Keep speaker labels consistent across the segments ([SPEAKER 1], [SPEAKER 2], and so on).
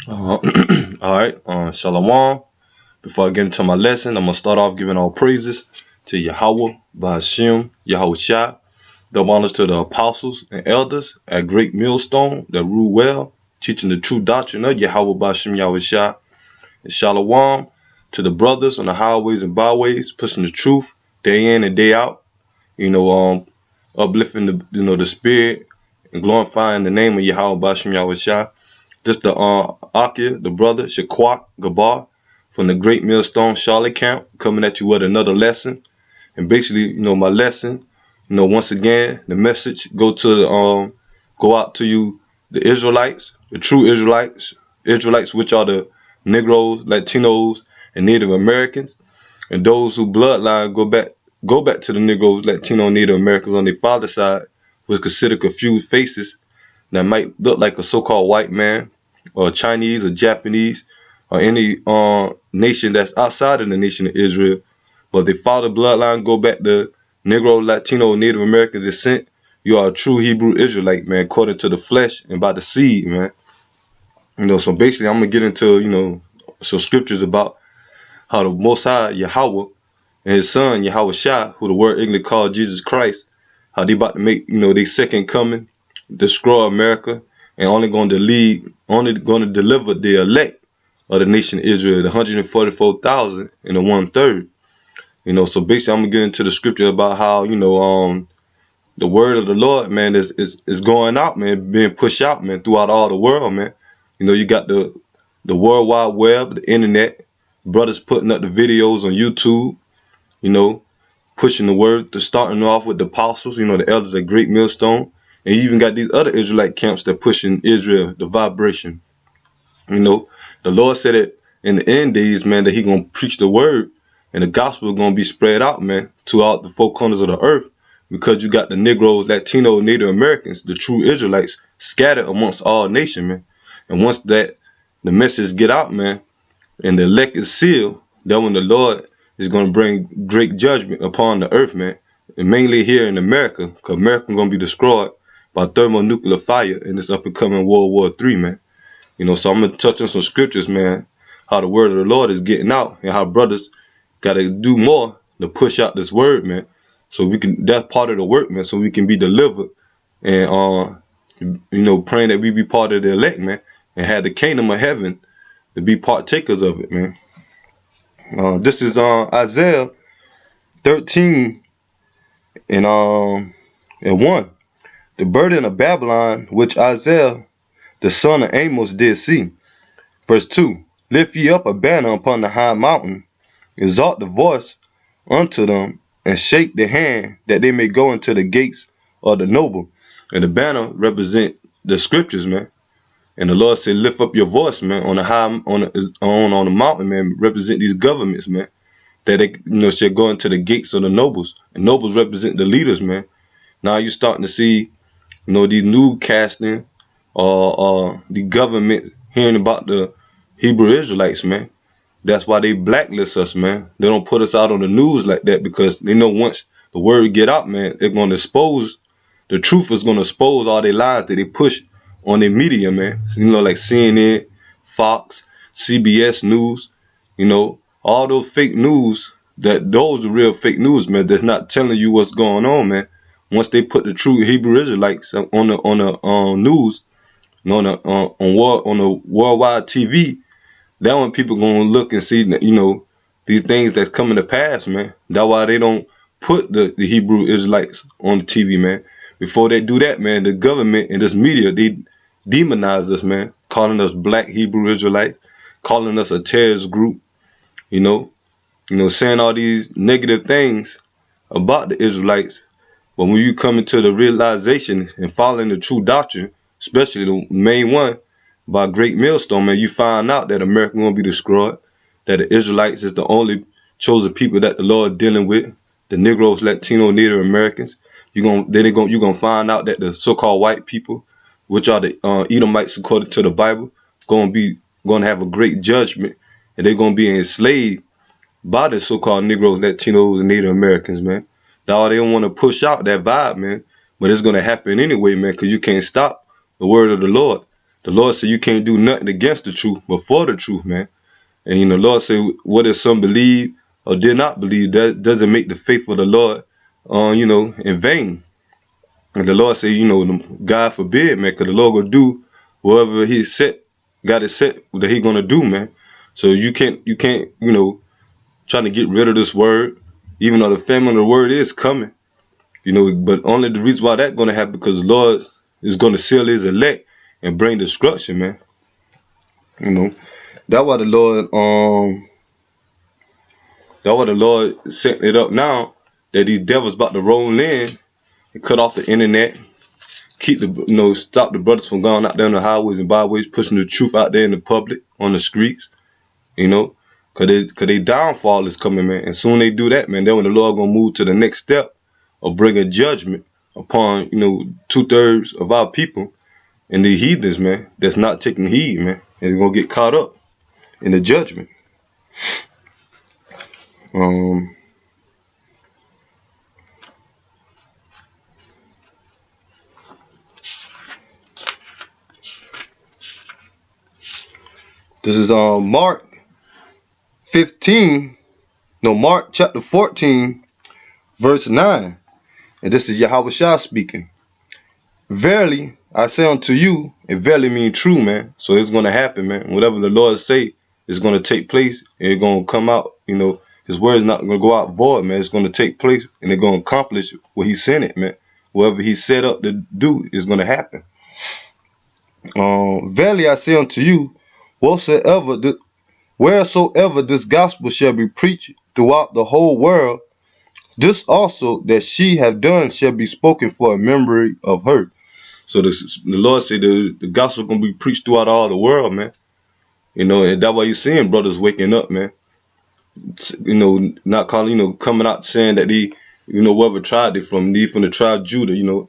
[SPEAKER 1] Uh, all right, Shalom. Before I get into my lesson, I'm going to start off giving all praises to Yahweh, Bahashim, Yahweh Shai. Double honors to the apostles and elders at Great Millstone that rule well, teaching the true doctrine of Yahweh, Bahashim, Yahweh Shai. And Shalom to the brothers on the highways and byways, pushing the truth day in and day out. Uplifting the spirit and glorifying the name of Yahweh, Bahashim, Yahweh Shai. Just the Akia, the brother, Shaquat Gabar from the Great Millstone Charlotte Camp, coming at you with another lesson. And basically, my lesson, once again, the message go out to you, the Israelites, the true Israelites, which are the Negroes, Latinos, and Native Americans, and those who bloodline go back to the Negroes, Latino, Native Americans on their father's side, was considered confused faces that might look like a so-called white man or Chinese or Japanese or any nation that's outside of the nation of Israel, but their father bloodline go back to Negro, Latino, Native American descent. You are a true Hebrew Israelite, man, according to the flesh and by the seed, man. So basically I'm gonna get into some scriptures about how the Most High Yahweh and His Son Yahweh Shai, who the word English called Jesus Christ, how they about to make their second coming, destroy America, and only going to deliver the elect of the nation of Israel, the 144,000 and the 1/3. So basically I'm gonna get into the scripture about how the word of the Lord, man, is going out, man, being pushed out, man, throughout all the world, man. You got the World Wide Web, the internet, brothers putting up the videos on YouTube, pushing the word, to starting off with the apostles, the elders at Great Millstone. And you even got these other Israelite camps that pushing Israel, the vibration. The Lord said it in the end days, man, that He gonna preach the word and the gospel gonna be spread out, man, throughout the four corners of the earth, because you got the Negroes, Latino, Native Americans, the true Israelites, scattered amongst all nations, man. And once the message get out, man, and the elect is sealed, then when the Lord is gonna bring great judgment upon the earth, man, and mainly here in America, because America gonna be destroyed by thermonuclear fire in this up and coming World War III, man. So I'm gonna touch on some scriptures, man, how the word of the Lord is getting out and how brothers gotta do more to push out this word, man. So that's part of the work, man, so we can be delivered and praying that we be part of the elect, man, and have the kingdom of heaven to be partakers of it, man. This is Isaiah 13 and 1. The burden of Babylon, which Isaiah the son of Amos did see. Verse 2. Lift ye up a banner upon the high mountain, exalt the voice unto them, and shake the hand, that they may go into the gates of the noble. And the banner represent the scriptures, man. And the Lord said, lift up your voice, man, on the mountain, man. Represent these governments, man, that they should go into the gates of the nobles. And nobles represent the leaders, man. Now you're starting to see these new casting or the government hearing about the Hebrew Israelites, man. That's why they blacklist us, man. They don't put us out on the news like that, because they know once the word get out, man, they're going to expose, the truth is going to expose all their lies that they push on their media, man. Like CNN, Fox, CBS News, all those fake news, those are real fake news, man, that's not telling you what's going on, man. Once they put the true Hebrew Israelites on the news, on the worldwide TV, that when people gonna look and see these things that's coming to pass, man. That's why they don't put the Hebrew Israelites on the TV, man. Before they do that, man, the government and this media, they demonize us, man, calling us black Hebrew Israelites, calling us a terrorist group, saying all these negative things about the Israelites. But when you come into the realization and following the true doctrine, especially the main one by Great Millstone, man, you find out that America won't be destroyed, that the Israelites is the only chosen people that the Lord dealing with, the Negroes, Latino, Native Americans. You're gonna find out that the so-called white people, which are the Edomites according to the Bible, gonna have a great judgment, and they're gonna be enslaved by the so-called Negroes, Latinos, and Native Americans, man. Dawg, they don't want to push out that vibe, man. But it's going to happen anyway, man, because you can't stop the word of the Lord. The Lord said you can't do nothing against the truth, but for the truth, man. And the Lord said, whether some believe or did not believe, that doesn't make the faith of the Lord, in vain. And the Lord said, God forbid, man, because the Lord will do whatever He got it set that He gonna do, man. So you can't, trying to get rid of this word, even though the famine of the word is coming, but only the reason why that's gonna happen because the Lord is gonna seal His elect and bring destruction, man. That's why the Lord set it up now that these devils about to roll in and cut off the internet, keep stop the brothers from going out there on the highways and byways, pushing the truth out there in the public, on the streets, cause they downfall is coming, man. And soon they do that, man, then when the Lord gonna move to the next step of bringing judgment upon 2/3 of our people and the heathens, man, that's not taking heed, man, and they're gonna get caught up in the judgment. This is Mark chapter 14, verse 9. And this is Yahushua speaking. Verily, I say unto you, and verily mean true, man. So it's going to happen, man. Whatever the Lord say is going to take place, and it's going to come out, His word is not going to go out void, man. It's going to take place, and it's going to accomplish what He sent it, man. Whatever He set up to do is going to happen. Verily, I say unto you, wheresoever this gospel shall be preached throughout the whole world, this also that she have done shall be spoken for a memory of her. So the Lord said the gospel gonna be preached throughout all the world, man. And that's why you're seeing brothers waking up, man. Not calling, coming out saying that they, whatever tribe they from the tribe of Judah,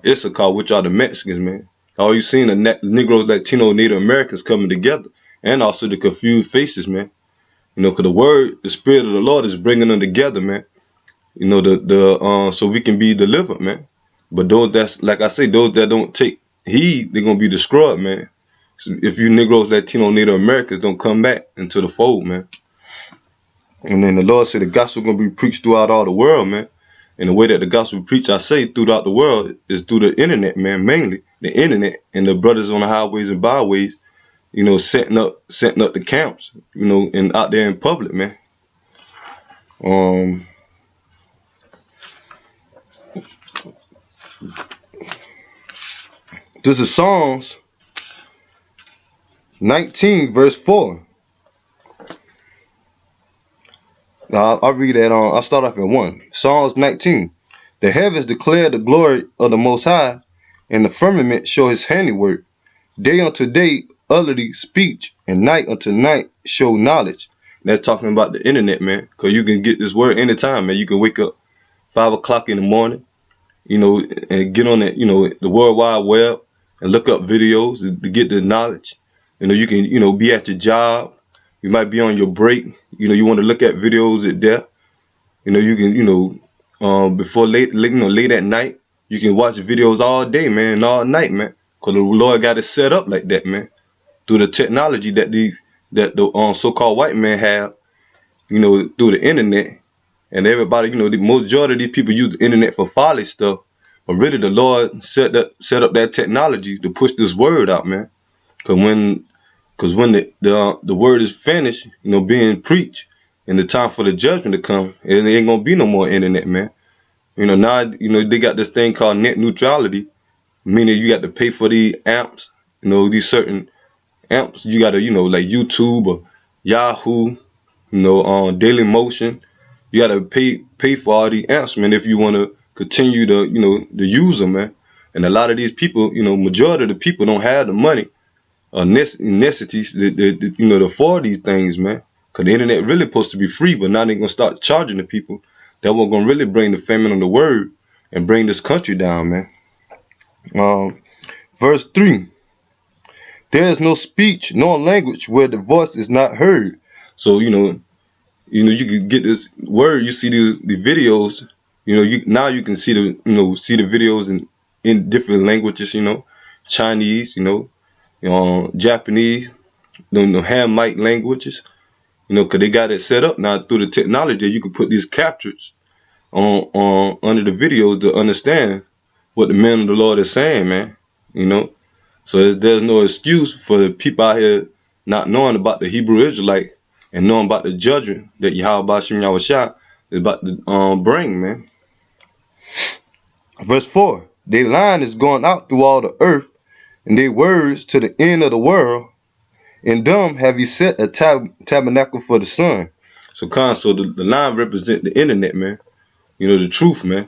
[SPEAKER 1] Issachar, which are the Mexicans, man. All you seeing the Negroes, Latino, Native Americans coming together, and also the confused faces, man. Cause the Spirit of the Lord is bringing them together, man. So we can be delivered, man. But those that's, like I say, those that don't take heed, they're gonna be destroyed, man. So if you Negroes, Latino, Native Americans don't come back into the fold, man. And then the Lord said the gospel gonna be preached throughout all the world, man. And the way that the gospel preached, I say, throughout the world is through the internet, man. Mainly the internet and the brothers on the highways and byways, setting up the camps, and out there in public, man. This is Psalms 19, verse 4. Now I'll read that on. I'll start off at 1. Psalms 19. The heavens declare the glory of the Most High, and the firmament show His handiwork. Day unto day utterly speech, and night unto night show knowledge. And that's talking about the internet, man. Because you can get this word anytime, man. You can wake up 5 o'clock in the morning, and get on that, the World Wide Web and look up videos to get the knowledge. You can, be at your job. You might be on your break. You want to look at videos at there. You can, before late at night, you can watch videos all day, man, and all night, man. Because the Lord got it set up like that, man. Through the technology that the so-called white man have, through the internet. And everybody, the majority of these people use the internet for folly stuff. But really the Lord set up that technology to push this word out, man. Because when the word is finished, being preached, and the time for the judgment to come, and there ain't gonna be no more internet, man. Now they got this thing called net neutrality, meaning you got to pay for these amps, these certain amps. You gotta, like YouTube or Yahoo, Daily Motion. You gotta pay for all these amps, man, if you wanna continue to, to use them, man. And a lot of these people, majority of the people don't have the money or necessities to afford these things, man. Cause the internet really supposed to be free, but now they're gonna start charging the people. That was gonna really bring the famine on the word and bring this country down, man. Verse 3. There is no speech nor language where the voice is not heard. So you can get this word. You see the videos. Now you can see the videos in different languages. Chinese. Japanese, Hamite languages, because they got it set up now through the technology. You can put these captures on under the videos to understand what the man of the Lord is saying, man. So there's no excuse for the people out here not knowing about the Hebrew Israelite and knowing about the judgment that Yahweh Shem Yahushua is about to bring, man. Verse 4, their line is going out through all the earth, and their words to the end of the world. In them have you set a tabernacle for the sun. So the line represent the internet, man. The truth, man.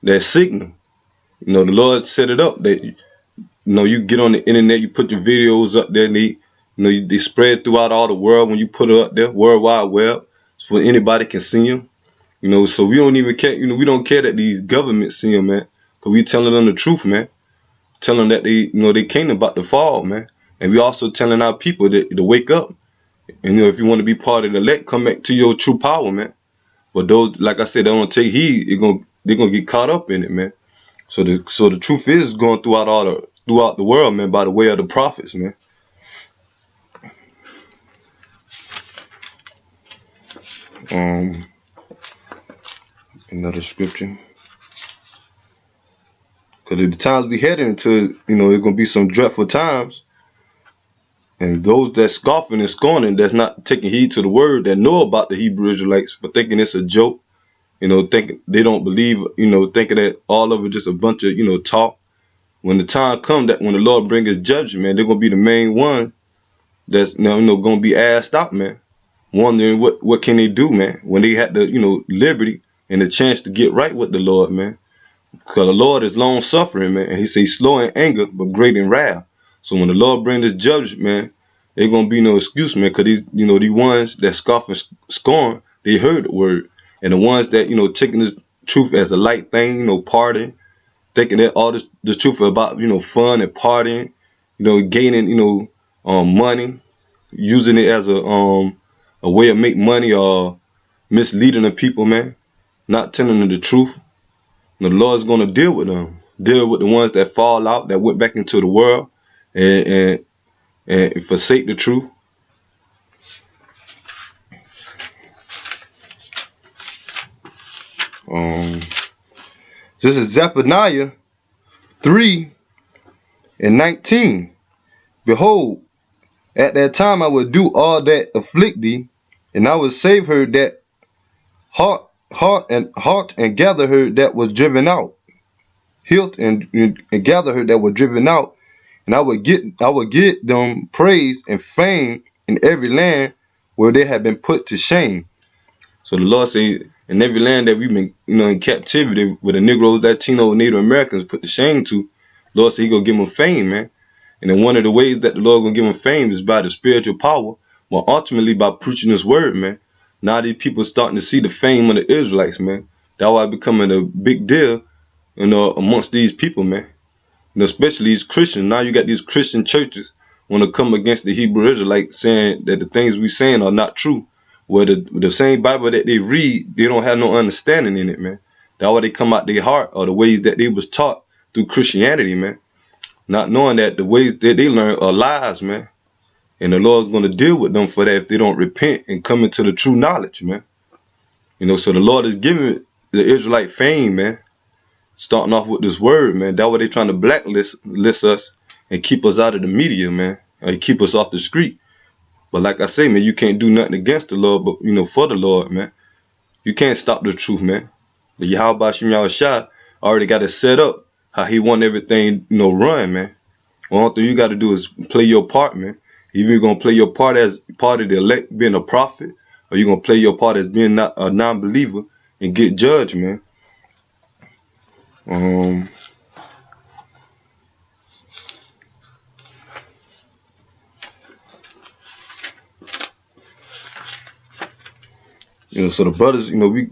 [SPEAKER 1] That signal. The Lord set it up that you get on the internet, you put your videos up there, and they spread throughout all the world when you put it up there, World Wide Web, so anybody can see them. So we don't even care. We don't care that these governments see them, man, because we telling them the truth, man. Telling them that they kingdom about to fall, man. And we also telling our people that to wake up. And if you want to be part of the elect, come back to your true power, man. But those, like I said, they don't take heed. They're gonna get caught up in it, man. So the truth is going throughout the world, man, by the way of the prophets, man. Another scripture. Because the times we heading into, it's gonna be some dreadful times. And those that scoffing and scorning, that's not taking heed to the word, that know about the Hebrew Israelites, but thinking it's a joke, thinking they don't believe, thinking that all of it just a bunch of, talk. When the time comes that when the Lord bring his judgment, man, they're gonna be the main one that's gonna be asked out, man. Wondering what can they do, man, when they had the, liberty and the chance to get right with the Lord, man. Because the Lord is long suffering, man, and he says slow in anger, but great in wrath. So when the Lord bring this judgment, man, there gonna be no excuse, man, because these ones that scoff and scorn, they heard the word. And the ones that, taking this truth as a light thing, partying, thinking that all the truth about, fun and partying, gaining, money, using it as a way of make money or misleading the people, man, not telling them the truth. The Lord's gonna deal with them, deal with the ones that fall out, that went back into the world and forsake the truth. This is Zephaniah 3:19. Behold, at that time I will do all that afflict thee, and I will save her that heart and gather her that was driven out. Hilt and gather her that was driven out, and I will get them praise and fame in every land where they have been put to shame. So the Lord say, in every land that we've been, in captivity, where the Negroes, Latino, Native Americans put to shame to, Lord said he gonna give them fame, man. And then one of the ways that the Lord gonna give them fame is by the spiritual power, but ultimately by preaching his word, man. Now these people starting to see the fame of the Israelites, man. That's why it's becoming a big deal, amongst these people, man. Especially these Christians. Now you got these Christian churches want to come against the Hebrew Israelites, saying that the things we saying are not true. Where the same Bible that they read, they don't have no understanding in it, man. That's why they come out their heart, or the ways that they was taught through Christianity, man. Not knowing that the ways that they learn are lies, man. And the Lord's going to deal with them for that if they don't repent and come into the true knowledge, man. So the Lord is giving the Israelite fame, man. Starting off with this word, man. That's why they trying to blacklist us and keep us out of the media, man. And keep us off the street. But like I say, man, you can't do nothing against the Lord, but, for the Lord, man. You can't stop the truth, man. The Yahweh Shem Yahushua already got it set up how he want everything, run, man. All thing you got to do is play your part, man. Either you're going to play your part as part of the elect, being a prophet, or you're going to play your part as being a non-believer and get judged, man. So the brothers, we,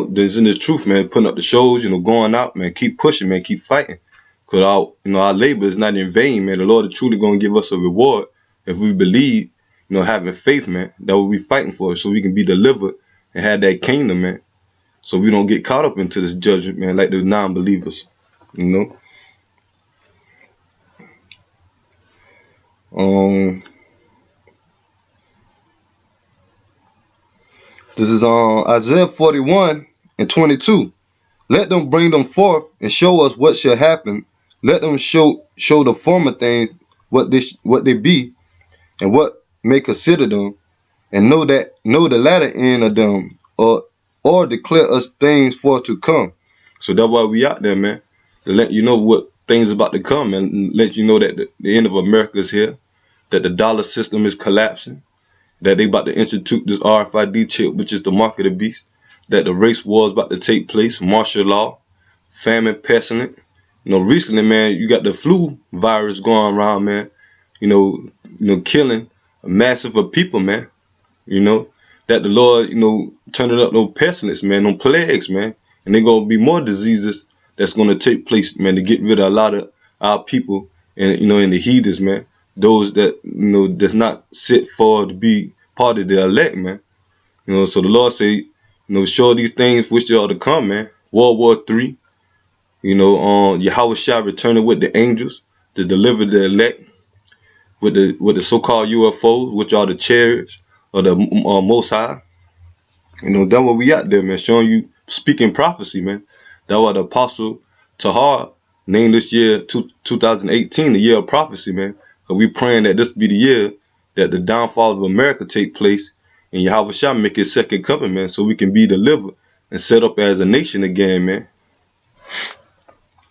[SPEAKER 1] there's in this truth, man, putting up the shows, going out, man, keep pushing, man, keep fighting. Because our labor is not in vain, man. The Lord is truly going to give us a reward if we believe, having faith, man. That what we fighting for, so we can be delivered and have that kingdom, man. So we don't get caught up into this judgment, man, like the non-believers, This is on Isaiah 41:22. Let them bring them forth and show us what shall happen. Let them show the former things what they be, and what may consider them, and know the latter end of them, or declare us things for to come. So that's why we out there, man, to let you know what things about to come, and let you know that the end of America is here, that the dollar system is collapsing, that they about to institute this RFID chip, which is the mark of the beast, that the race war is about to take place, martial law, famine, pestilence. Recently, man, you got the flu virus going around, man. Killing a massive of people, man. That the Lord, turning up no pestilence, man, no plagues, man, and there gonna be more diseases that's gonna take place, man, to get rid of a lot of our people, and in the heathens, man, those that that's not set for to be part of the elect, man. So the Lord say, show these things which are to come, man. World War III. Yahweh Shah returning with the angels to deliver the elect with the so-called UFOs, which are the chariots of the Most High. That's what we out there, man, showing you, speaking prophecy, man. That's why the Apostle Tahar named this year 2018 the year of prophecy, man. Because we praying that this be the year that the downfall of America take place, and Yahweh Shah make his second coming, man, so we can be delivered and set up as a nation again, man.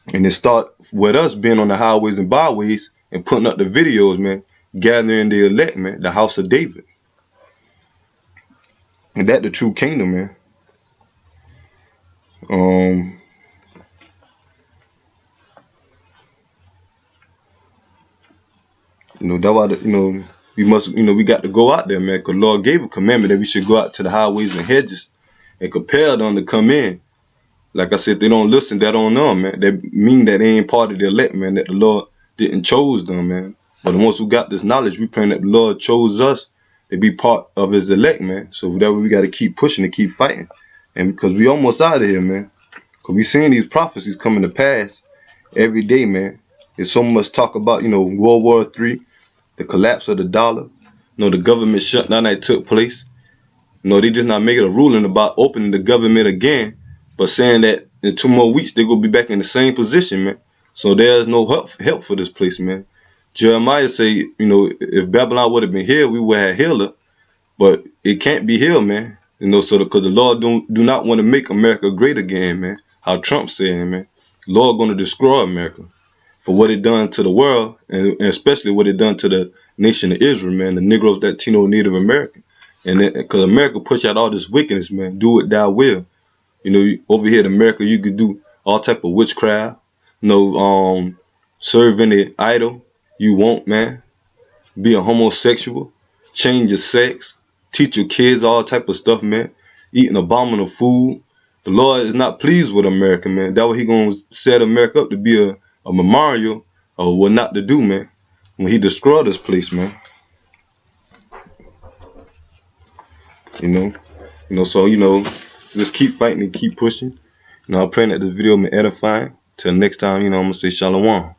[SPEAKER 1] And it start with us being on the highways and byways and putting up the videos, man, gathering the elect, man, the house of David. And that the true kingdom, man. That's why we must, we got to go out there, man, because Lord gave a commandment that we should go out to the highways and hedges and compel them to come in. Like I said, they don't listen, they don't know, man. That mean that they ain't part of the elect, man, that the Lord didn't chose them, man. But the ones who got this knowledge, we praying that the Lord chose us to be part of his elect, man. So that way we got to keep pushing and keep fighting. And because we almost out of here, man. Because we seeing these prophecies coming to pass every day, man. There's so much talk about, World War III, the collapse of the dollar, the government shutdown that took place. They just not making a ruling about opening the government again, but saying that in 2 more weeks they're going to be back in the same position, man. So there's no help for this place, man. Jeremiah say, if Babylon would have been healed, we would have healed her. But it can't be healed, man. So because the Lord do not want to make America great again, man. How Trump saying, man. The Lord going to destroy America for what it done to the world, and especially what it done to the nation of Israel, man. The Negroes, Latino, Native American. And because America push out all this wickedness, man. Do it thou will. Over here in America, you could do all type of witchcraft, serve any idol you want, man. Be a homosexual, change your sex, teach your kids all type of stuff, man. Eating abominable food. The Lord is not pleased with America, man. That way he gonna set America up to be a memorial of what not to do, man. When he destroyed this place, man. So just keep fighting and keep pushing. I'm praying that this video may edify. Till next time, I'm gonna say shalom.